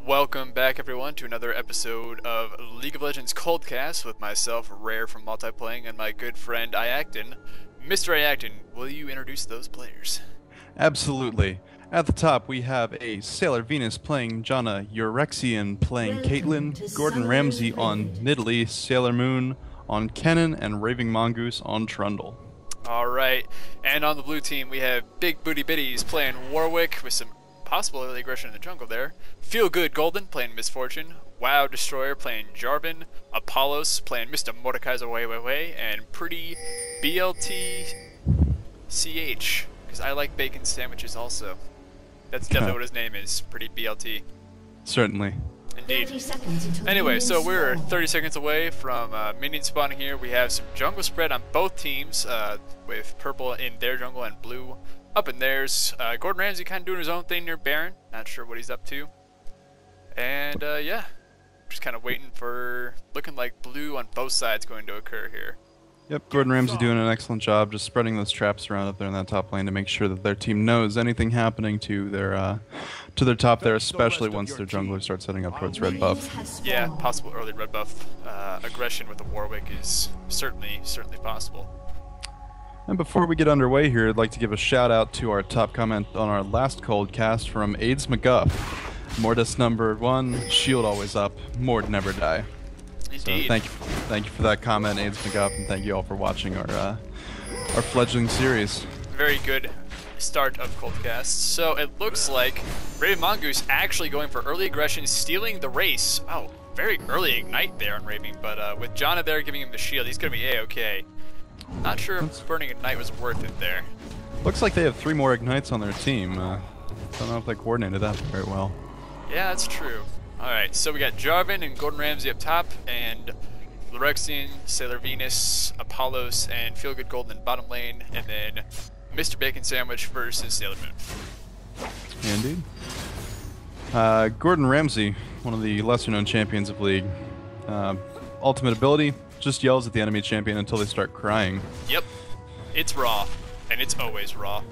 Welcome back, everyone, to another episode of League of Legends Coldcasts with myself, Rare from Multiplaying, and my good friend Iaqton. Mr. Iaqton, will you introduce those players? Absolutely. At the top, we have a Sailor Venus playing Janna, Eurexian playing Caitlyn, Gordon Ramsay on Nidalee, Sailor Moon on Kennen, and Raving Mongoose on Trundle. Alright, and on the blue team, we have Big Booty Biddies playing Warwick with some possible early aggression in the jungle there. Feel Good Golden playing Misfortune, WoW Destroyer playing Jarvan, Apollos playing Mr. Mordekaiser Way, and Pretty BLT CH, because I like bacon sandwiches also. That's definitely what his name is, Pretty BLT. Certainly. Indeed. Anyway, so we're 30 seconds away from minion spawning here. We have some jungle spread on both teams, with purple in their jungle and blue up in theirs. Gordon Ramsay kind of doing his own thing near Baron. Not sure what he's up to. And yeah, just kind of waiting for, looking like blue on both sides going to occur here. Yep, Gordon Ramsay doing an excellent job just spreading those traps around up there in that top lane to make sure that their team knows anything happening to their top there, especially once their jungler starts heading up towards red buff. Yeah, possible early red buff aggression with the Warwick is certainly possible. And before we get underway here, I'd like to give a shout out to our top comment on our last cold cast from AIDS McGuff. Mortis #1, shield always up, Mord never die. Indeed. So thank you for that comment, AIDS McGuff, and thank you all for watching our fledgling series. Very good start of Coldcasts. So it looks like Raving Mongoose actually going for early aggression, stealing the race. Oh, very early ignite there on Raving, but with Janna there giving him the shield, he's going to be A-okay. Not sure if burning Ignite was worth it there. Looks like they have 3 more Ignites on their team. Don't know if they coordinated that very well. Yeah, that's true. Alright, so we got Jarvan and Gordon Ramsay up top, and Eurexian, Sailor Venus, Apollos, and Feel Good Golden in bottom lane, and then Mr. Bacon Sandwich versus Sailor Moon. Indeed. Gordon Ramsay, one of the lesser known champions of League. Ultimate ability, just yells at the enemy champion until they start crying. Yep. It's raw, and it's always raw.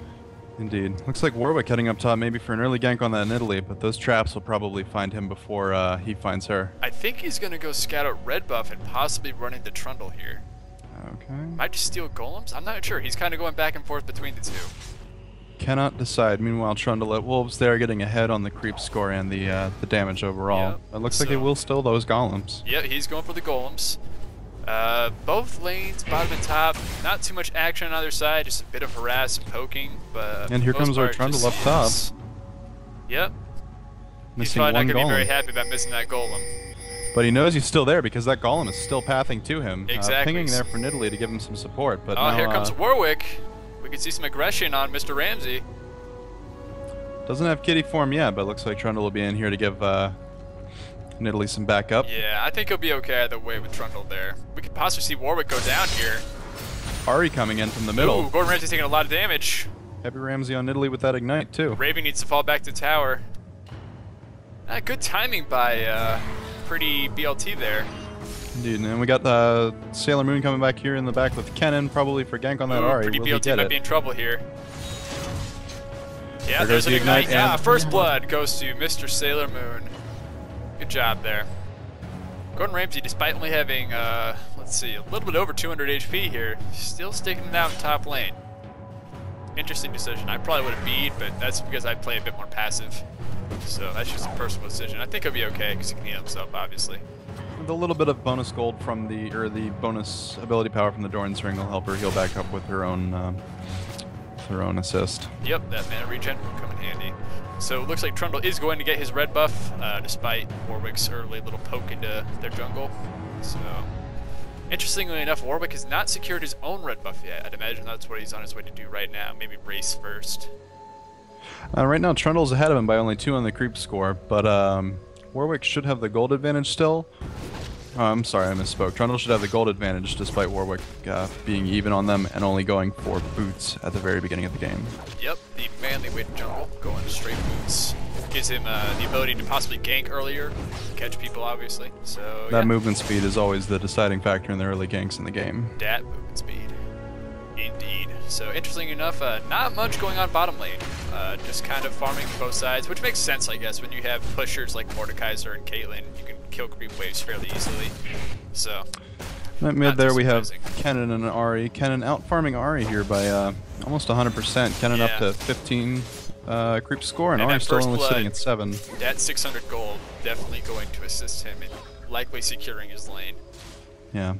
Indeed. Looks like Warwick heading up top maybe for an early gank on that Nidalee, but those traps will probably find him before he finds her. I think he's going to go scout out red buff and possibly run into Trundle here. Okay. Might just steal golems? I'm not sure. He's kind of going back and forth between the two. Cannot decide. Meanwhile, Trundle at Wolves there getting ahead on the creep score and the damage overall. Yep. It looks like they will steal those golems. Yeah, he's going for the golems. Both lanes, bottom and top, not too much action on either side, just a bit of harass and poking, but and here comes our Trundle up top. Yep. He's Missing probably not one going to be golem. very happy about missing that golem. But he knows he's still there because that golem is still pathing to him. Exactly. Pinging there for Nidalee to give him some support. But oh, now, here comes Warwick. We can see some aggression on Mr. Ramsay. Doesn't have kitty form yet, but looks like Trundle will be in here to give Nidalee some backup. Yeah, I think he'll be okay either way with Trundle there. We could possibly see Warwick go down here. Ahri coming in from the middle. Ooh, Gordon Ramsay's taking a lot of damage. Heavy Ramsay on Nidalee with that ignite too. Raving needs to fall back to tower. Good timing by Pretty BLT there. Indeed, and we got Sailor Moon coming back here in the back with Kennen, probably for gank on that Ahri. Pretty Will he BLT get might it? be in trouble here. Yeah, There there's goes an the ignite. ignite Yeah, and- first blood goes to Mr. Sailor Moon. Good job there. Gordon Ramsay, despite only having, let's see, a little bit over 200 HP here, still sticking it out in top lane. Interesting decision. I probably would have beat, but that's because I play a bit more passive. So that's just a personal decision. I think he'll be okay because he can heal himself, obviously. With a little bit of bonus gold from the bonus ability power from the Doran's Ring will help her heal back up with her own assist. Yep, that mana regen will come in handy. So it looks like Trundle is going to get his red buff, despite Warwick's early little poke into their jungle. So, interestingly enough, Warwick has not secured his own red buff yet. I'd imagine that's what he's on his way to do right now. Maybe race first. Right now, Trundle's ahead of him by only 2 on the creep score, but Warwick should have the gold advantage still. Oh, I'm sorry, I misspoke. Trundle should have the gold advantage despite Warwick being even on them and only going for boots at the very beginning of the game. Yep, the manly way to jungle, going straight boots. Gives him the ability to possibly gank earlier, catch people obviously. So that movement speed is always the deciding factor in the early ganks in the game. Dat movement speed. Indeed. So interesting enough, not much going on bottom lane. Just kind of farming both sides, which makes sense, I guess, when you have pushers like Mordekaiser and Caitlyn. You can kill creep waves fairly easily. So. At mid there we have Kennen and Ahri. Kennen out farming Ahri here by almost 100%. Kennen up to 15 creep score, and Ahri still only sitting at 7. That 600 gold definitely going to assist him in likely securing his lane. Yeah.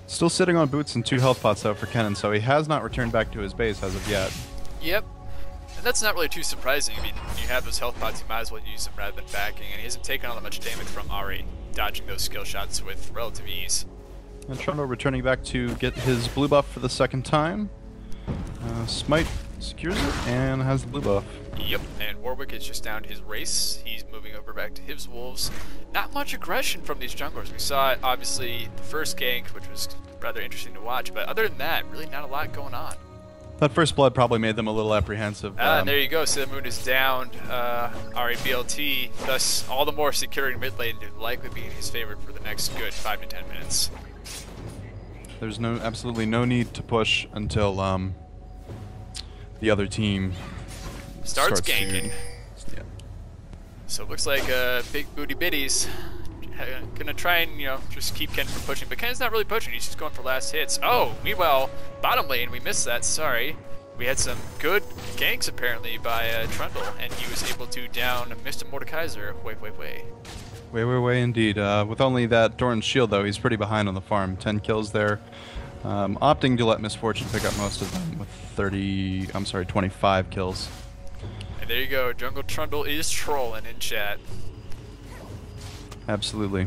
Still sitting on boots and 2 health pots though for Kennen, so he has not returned back to his base as of yet. Yep. And that's not really too surprising. I mean, when you have those health pots, you might as well use them rather than backing, and he hasn't taken all that much damage from Ahri, dodging those skill shots with relative ease. And Trundle returning back to get his blue buff for the second time. Smite secures it and has the blue buff. Yep, and Warwick is just down to his race. He's moving over back to his wolves. Not much aggression from these junglers. We saw it, obviously, the first gank, which was rather interesting to watch, but other than that, really not a lot going on. That first blood probably made them a little apprehensive. And there you go, so the moon is down. Ahri BLT, thus all the more securing mid lane to likely be in his favor for the next good 5 to 10 minutes. There's absolutely no need to push until the other team starts ganking. Yeah. So it looks like big booty biddies gonna try and, just keep Ken from pushing, but Ken's not really pushing, he's just going for last hits. Oh, meanwhile, bottom lane, we missed that, sorry. We had some good ganks apparently by Trundle, and he was able to down Mr. Mordekaiser way indeed. With only that Doran's shield though, he's pretty behind on the farm. 10 kills there. Opting to let Misfortune pick up most of them with 25 kills. And there you go, Jungle Trundle is trolling in chat. Absolutely.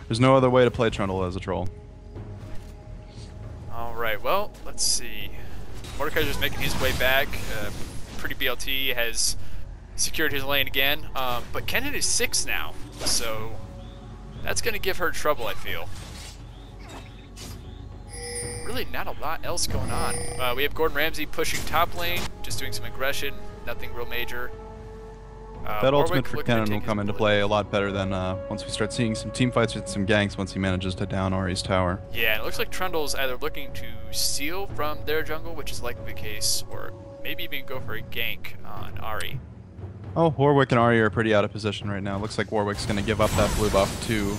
There's no other way to play Trundle as a troll. Alright, well, let's see. Mordekaiser's making his way back. Pretty BLT has secured his lane again. But Kennen is 6 now, so that's going to give her trouble, I feel. Really not a lot else going on. We have Gordon Ramsay pushing top lane, just doing some aggression, nothing real major. That ultimate for Kennen will come into play a lot better than once we start seeing some team fights with some ganks once he manages to down Ahri's tower. Yeah, it looks like Trundle's either looking to steal from their jungle, which is likely the case, or maybe even go for a gank on Ahri. Oh, Warwick and Ahri are pretty out of position right now. Looks like Warwick's going to give up that blue buff to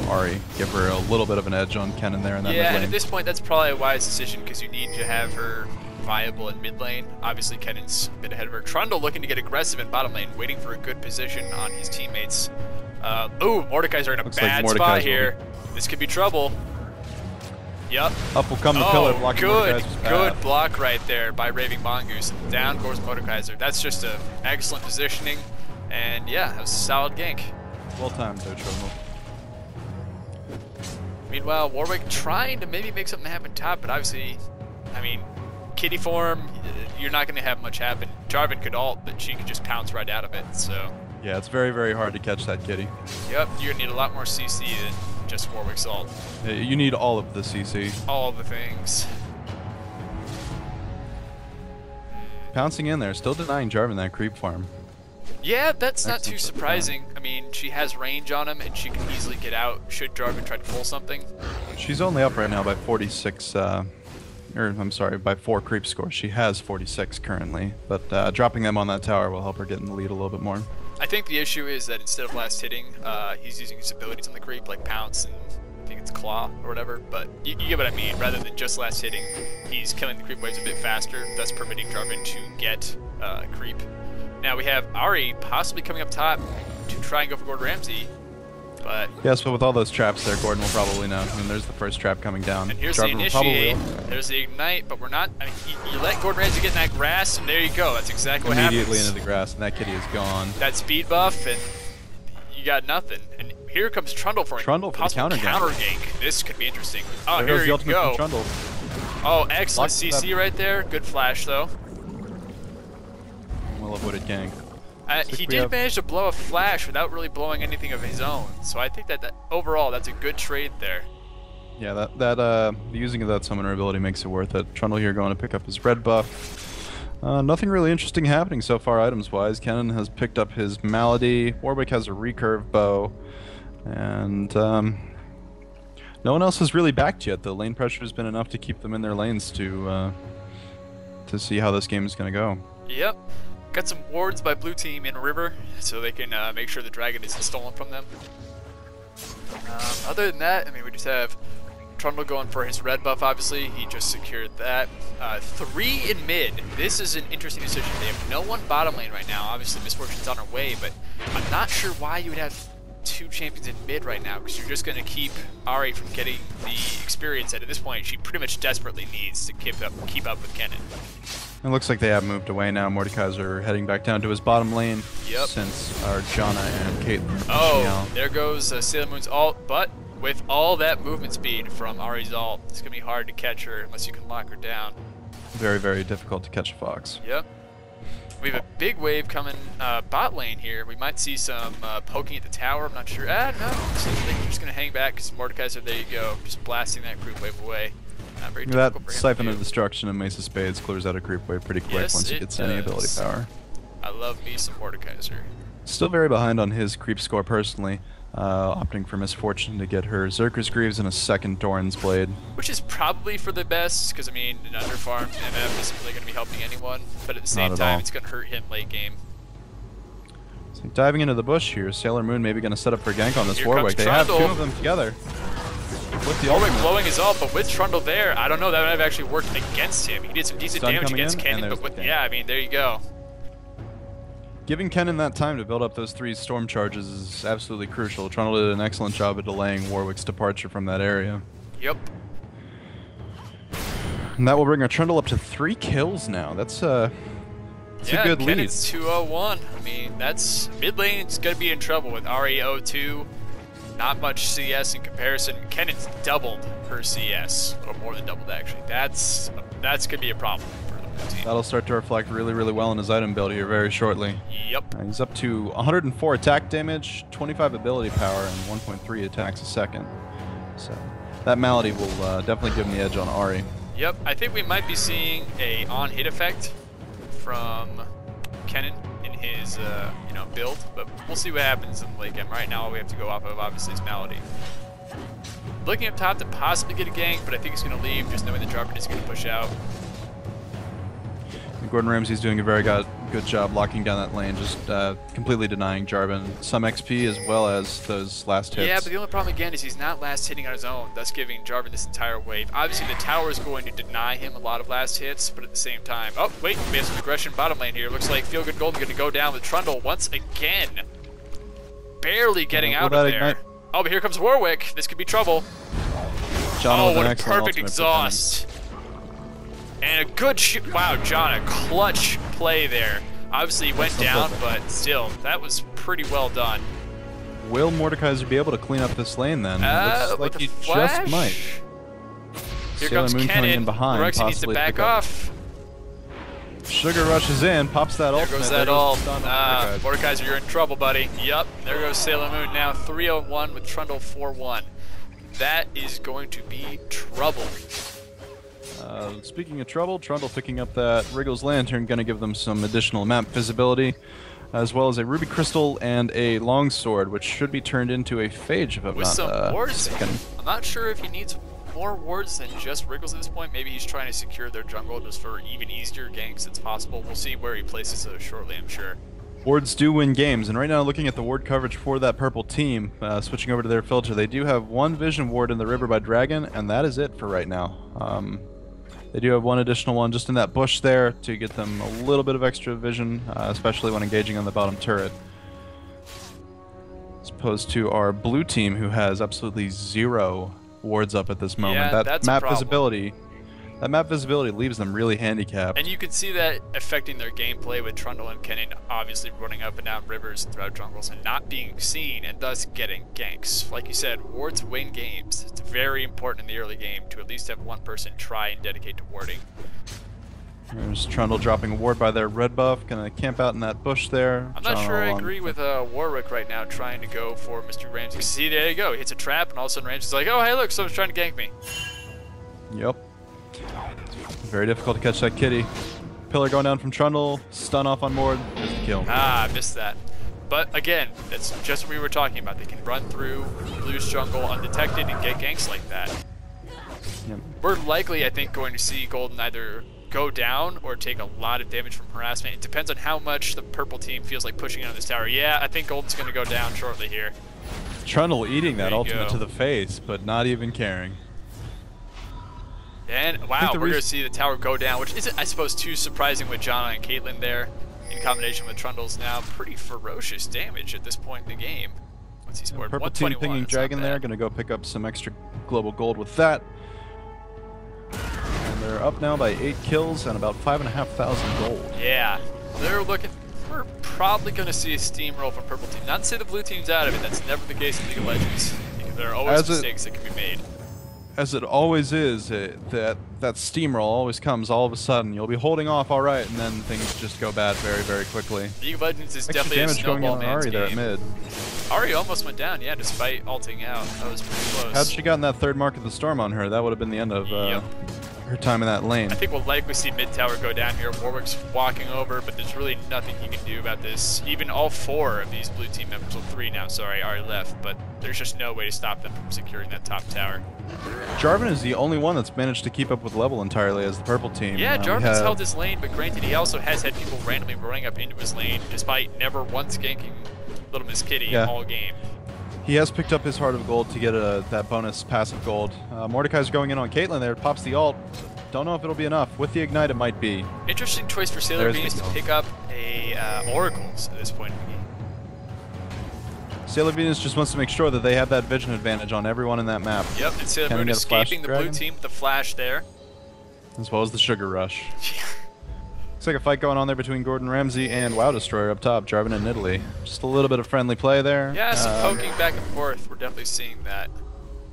Ahri, give her a little bit of an edge on Kennen there in that mid lane. And at this point that's probably a wise decision because you need to have her viable in mid lane. Obviously Kennen's a bit ahead of her. Trundle looking to get aggressive in bottom lane, waiting for a good position on his teammates. Ooh, Mordekaiser in a bad spot here. This could be trouble. Yep. Up will come the pillar, blocking good path. block right there by Raving Mongoose. Down goes Mordekaiser. That's just a excellent positioning, and yeah, that was a solid gank. Well timed though, Trundle. Meanwhile, Warwick trying to maybe make something happen top, but obviously, I mean, kitty form, you're not going to have much happen. Jarvan could ult, but she could just pounce right out of it, so. Yeah, it's very, very hard to catch that kitty. Yep, you're going to need a lot more CC than just Warwick's ult. Yeah, you need all of the CC. All the things. Pouncing in there, still denying Jarvan that creep farm. Yeah, that's not too surprising. I mean, she has range on him, and she can easily get out should Jarvan try to pull something. She's only up right now by 46, by 4 creep scores. She has 46 currently, but dropping them on that tower will help her get in the lead a little bit more. I think the issue is that instead of last hitting, he's using his abilities on the creep, like Pounce and I think it's Claw or whatever, but you get what I mean. Rather than just last hitting, he's killing the creep waves a bit faster, thus permitting Jarvan to get creep. Now we have Ahri possibly coming up top to try and go for Gordon Ramsay, but... Yes, but with all those traps there, Gordon will probably know. I mean, there's the first trap coming down. And here's Jarvan the initiate, there's the ignite, but we're not... I mean, you let Gordon Ramsay get in that grass, and there you go. That's exactly what happens. Immediately into the grass, and that kitty is gone. That speed buff, and you got nothing. And here comes Trundle for a possible counter gank. This could be interesting. Oh, here you go. Oh, excellent CC right there. Good flash, though. Well-avoided gank. He did manage to blow a flash without really blowing anything of his own, so I think that overall that's a good trade there. Yeah, the using of that summoner ability makes it worth it. Trundle here going to pick up his red buff. Nothing really interesting happening so far items-wise. Kennen has picked up his Malady. Warwick has a recurve bow. And No one else has really backed yet. The lane pressure has been enough to keep them in their lanes to see how this game is going to go. Yep. Got some wards by blue team in river, so they can make sure the dragon isn't stolen from them. Other than that, I mean, we just have Trundle going for his red buff, obviously. He just secured that. 3 in mid. This is an interesting decision. They have no one bottom lane right now. Obviously, Misfortune's on her way, but I'm not sure why you would have 2 champions in mid right now, because you're just going to keep Ahri from getting the experience that at this point she pretty much desperately needs to keep up with Kennen. It looks like they have moved away now. Mordekaiser heading back down to his bottom lane. Yep. Since our Janna and Caitlyn. Oh, there goes Sailor Moon's ult, but with all that movement speed from Ahri's ult, it's going to be hard to catch her unless you can lock her down. Very, very difficult to catch a fox. Yep. We have a big wave coming bot lane here. We might see some poking at the tower. I'm not sure. No. Seems like they're just going to hang back because Mordekaiser, there you go. Just blasting that creep wave away. Very that Siphon of Destruction and Mace of Spades clears out a creep wave pretty quick once he gets any ability power. I love me some Mordekaiser. Still very behind on his creep score personally. Opting for Misfortune to get her Zerker's Greaves and a second Doran's Blade. Which is probably for the best, because I mean, an underfarmed MF isn't really going to be helping anyone, but at the same time, it's going to hurt him late game. So diving into the bush here, Sailor Moon maybe going to set up for gank on this Warwick. They Trundle. have 2 of them together. With the Warwick blowing his ult, but with Trundle there, I don't know, that would have actually worked against him. He did some decent damage against Kennen, but with, yeah, I mean, there you go. Giving Kennen that time to build up those 3 storm charges is absolutely crucial. Trundle did an excellent job of delaying Warwick's departure from that area. Yep. And that will bring our Trundle up to 3 kills now. That's a good lead. Kennen's 201. I mean, that's mid lane. It's going to be in trouble with Ahri 02. Not much CS in comparison. Kennen's doubled her CS, or more than doubled actually. That's going to be a problem for the blue team. That'll start to reflect really, really well in his item build here very shortly. Yep. He's up to 104 attack damage, 25 ability power, and 1.3 attacks a second. So that Malady will definitely give him the edge on Ahri. Yep. I think we might be seeing a on-hit effect from Kennen in his build, but we'll see what happens in the late game. Right now, all we have to go off of obviously is Malady. Looking up top to possibly get a gank, but I think he's going to leave, just knowing the Jarvan is going to push out. Gordon Ramsay's doing a very good job locking down that lane, just completely denying Jarvan some XP as well as those last hits. Yeah, but the only problem again is he's not last hitting on his own, thus giving Jarvan this entire wave. Obviously, the tower is going to deny him a lot of last hits, but at the same time... Oh, wait, we have some aggression bottom lane here. Looks like Feel Good Golden going to go down with Trundle once again. Barely getting out of there. Ignite. Oh, but here comes Warwick. This could be trouble. John what a perfect exhaust. And a good shoot. Wow, John, a clutch play there. Obviously, he went down, but still, that was pretty well done. Will Mordekaiser be able to clean up this lane then? Looks like he just might. Here Sailor comes Moon coming in Kennen. behind, Rexy needs to back off. Sugar rushes in, pops that ult. There goes that ult. Mordekaiser, you're in trouble, buddy. Yup, there goes Sailor Moon now 3-0-1 with Trundle 4-1. That is going to be trouble. Speaking of trouble, Trundle picking up that Wriggles Lantern, going to give them some additional map visibility, as well as a Ruby Crystal and a Longsword, which should be turned into a Phage if I'm with not some wards. mistaken. I'm not sure if he needs more wards than just Wriggles at this point. Maybe he's trying to secure their jungle just for even easier ganks. It's possible. We'll see where he places those shortly, I'm sure. Wards do win games, and right now looking at the ward coverage for that purple team, switching over to their filter, they do have 1 Vision Ward in the River by Dragon, and that is it for right now. They do have 1 additional one just in that bush there to get them a little bit of extra vision, especially when engaging on the bottom turret. As opposed to our blue team, who has absolutely 0 wards up at this moment. Yeah, that map visibility leaves them really handicapped. And you can see that affecting their gameplay with Trundle and Kennen obviously running up and down rivers and throughout jungles and not being seen and thus getting ganks. Like you said, wards win games. It's very important in the early game to at least have one person try and dedicate to warding. There's Trundle dropping a ward by their red buff, gonna camp out in that bush there. I'm not sure I agree with Warwick right now trying to go for Mr. Ramsey. See, there you go. He hits a trap and all of a sudden Ramsey's like, oh, hey, look, someone's trying to gank me. Yep. Very difficult to catch that kitty. Pillar going down from Trundle, stun off on board, there's the kill. Ah, I missed that. But again, that's just what we were talking about. They can run through Blue's jungle undetected and get ganks like that. Yep. We're likely, I think, going to see Golden either go down or take a lot of damage from harassment. It depends on how much the purple team feels like pushing on this tower. Yeah, I think Golden's going to go down shortly here. Trundle eating that ultimate go. to the face, but not even caring. And wow, we're going to see the tower go down, which isn't, I suppose, too surprising with Janna and Caitlyn there in combination with Trundle's now pretty ferocious damage at this point in the game. What's he scored? Purple team 121. pinging That's Dragon not bad. there, going to go pick up some extra global gold with that. And they're up now by 8 kills and about 5,500 gold. Yeah, they're looking. We're probably going to see a steamroll from Purple Team. Not to say the Blue Team's out of it. That's never the case in League of Legends. Because there are always mistakes that can be made. As it always is, that steamroll always comes all of a sudden. You'll be holding off all right, and then things just go bad very, very quickly. League of Legends is Extra definitely damage a going in snowball on man's Ahri there at game. mid. Ahri almost went down, yeah, despite ulting out. That was pretty close. Had she gotten that third mark of the storm on her, that would have been the end of her time in that lane. I think we'll likely see mid tower go down here. Warwick's walking over, but there's really nothing he can do about this. Even all 4 of these blue team members, well 3 now, sorry, are left, but there's just no way to stop them from securing that top tower. Jarvan is the only one that's managed to keep up with level entirely as the purple team. Yeah, Jarvan's held his lane, but granted, he also has had people randomly running up into his lane, despite never once ganking Little Miss Kitty all game. He has picked up his Heart of Gold to get that bonus passive gold. Mordecai's going in on Caitlyn there, pops the ult. Don't know if it'll be enough. With the Ignite, it might be. Interesting choice for Sailor Venus to pick up a Oracles at this point in the game. Sailor Venus just wants to make sure that they have that vision advantage on everyone in that map. Yep, and Sailor Moon escaping the blue team with the flash there. As well as the Sugar Rush. Looks like a fight going on there between Gordon Ramsay and WoW Destroyer up top, Jarvan and Nidalee. Just a little bit of friendly play there. Yeah, some poking back and forth. We're definitely seeing that.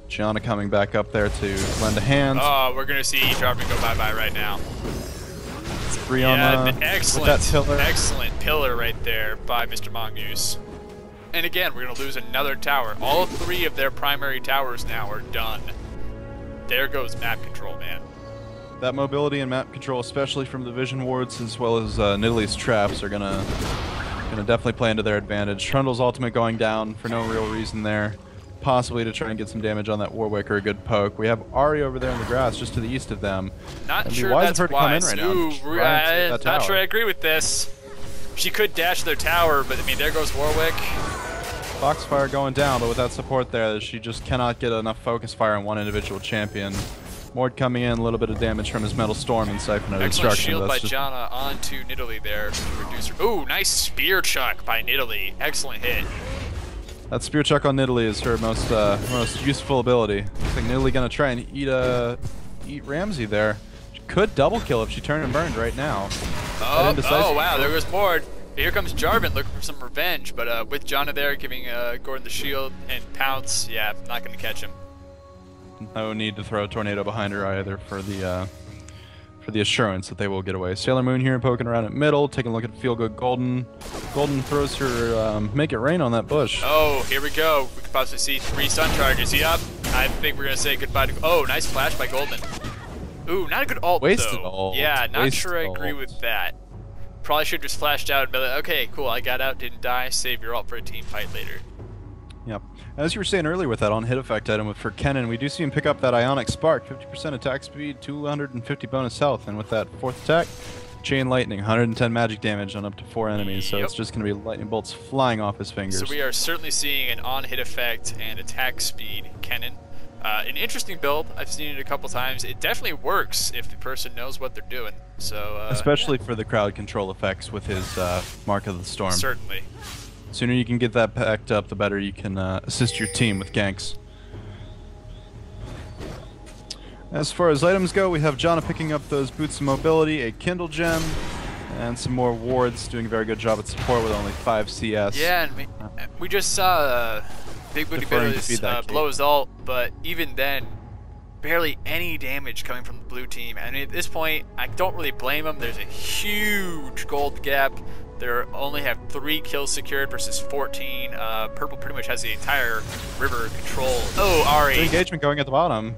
Gianna coming back up there to lend a hand. Oh, we're going to see Jarvan go bye-bye right now. It's free on excellent pillar right there by Mr. Mongoose. And again, we're going to lose another tower. All 3 of their primary towers now are done. There goes map control, man. That mobility and map control, especially from the vision wards as well as Nidalee's traps, are gonna definitely play into their advantage. Trundle's ultimate going down for no real reason there, possibly to try and get some damage on that Warwick or a good poke. We have Ahri over there in the grass just to the east of them. Not sure that's wise. Ooh, not sure I agree with this. She could dash their tower, but I mean, there goes Warwick. Foxfire going down, but with that support there, she just cannot get enough focus fire on one individual champion. Mord coming in, a little bit of damage from his Metal Storm and Siphon of Destruction. Shield by Janna onto Nidalee there to reduce her. Ooh, nice spear chuck by Nidalee. Excellent hit. That spear chuck on Nidalee is her most useful ability. I think Nidalee gonna try and eat Ramsay there. She could double kill if she turned and burned right now. Oh wow, there goes Mord. Here comes Jarvan looking for some revenge, but with Janna there giving Gordon the shield and Pounce, yeah, not gonna catch him. No need to throw a tornado behind her either for the assurance that they will get away. Sailor Moon here poking around at middle, taking a look at Feel Good Golden. Golden throws her Make It Rain on that bush. Oh, here we go. We could possibly see 3 stun charges. Yup. I think we're gonna say goodbye to. Oh, nice flash by Golden. Ooh, not a good ult Wasted though. Ult. Yeah, not Wasted sure I agree ult. with that. Probably should have just flashed out and be like, okay, cool, I got out, didn't die. Save your ult for a team fight later. Yep. As you were saying earlier with that on-hit effect item for Kennen, we do see him pick up that Ionic Spark, 50% attack speed, 250 bonus health, and with that 4th attack, Chain Lightning, 110 magic damage on up to 4 enemies, so it's just going to be lightning bolts flying off his fingers. So we are certainly seeing an on-hit effect and attack speed Kennen. An interesting build. I've seen it a couple times. It definitely works if the person knows what they're doing. So especially for the crowd control effects with his Mark of the Storm. Certainly. The sooner you can get that packed up, the better you can assist your team with ganks. As far as items go, we have Janna picking up those Boots of Mobility, a Kindle Gem, and some more wards, doing a very good job at support with only 5 CS. Yeah, and we just saw Big Booty Billy's blow his ult, but even then, barely any damage coming from the blue team. And at this point, I don't really blame them. There's a huge gold gap. They only have 3 kills secured versus 14. Purple pretty much has the entire river control. Oh, Ahri. Engagement going at the bottom.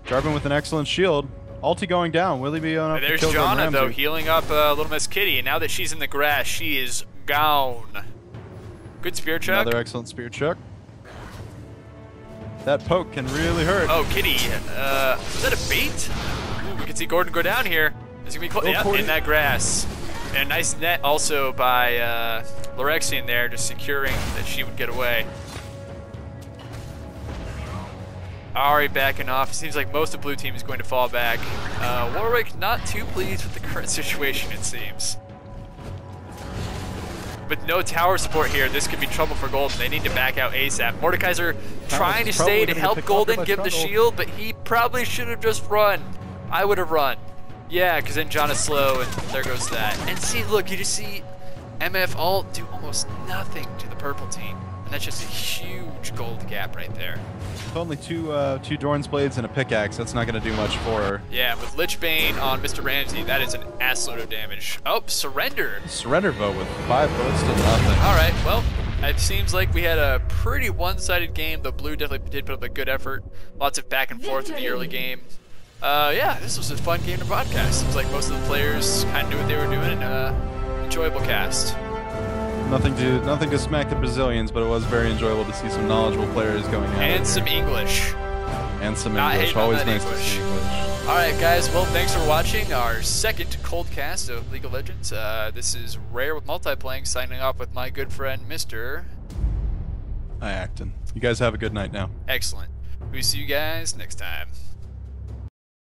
Jarvan with an excellent shield. Ulti going down. Will he be enough There's to kill Gordon Janna, though, Ramsay? healing up Little Miss Kitty. And now that she's in the grass, she is gone. Good spear chuck. Another excellent spear chuck. That poke can really hurt. Oh, Kitty. Was that a bait? Ooh, we can see Gordon go down here. It's gonna be close. Yeah, in that grass. And a nice net also by Lorexian there, just securing that she would get away. Ari backing off. It seems like most of blue team is going to fall back. Warwick not too pleased with the current situation, it seems. With no tower support here, this could be trouble for Golden. They need to back out ASAP. Mordekaiser trying to stay to help Golden give the shield, but he probably should have just run. I would have run. Yeah, because then John is slow, and there goes that. And see, look, you just see MF ult do almost nothing to the purple team. And that's just a huge gold gap right there. With only two Dorn's Blades and a pickaxe, that's not going to do much for her. Yeah, with Lich Bane on Mr. Ramsey, that is an assload of damage. Oh, surrender. Surrender vote with 5 bullets to nothing. All right, well, it seems like we had a pretty one-sided game, though blue definitely did put up a good effort. Lots of back and forth in the early game. Yeah, this was a fun game to broadcast. Seems like most of the players kind of knew what they were doing, and enjoyable cast. Nothing to smack the Brazilians, but it was very enjoyable to see some knowledgeable players going at it. And some English. And some English. Always nice to see English. Alright guys, well thanks for watching our second Coldcast of League of Legends. This is Rare with Multiplaying, signing off with my good friend Mr. Iaqton. You guys have a good night now. Excellent. We see you guys next time.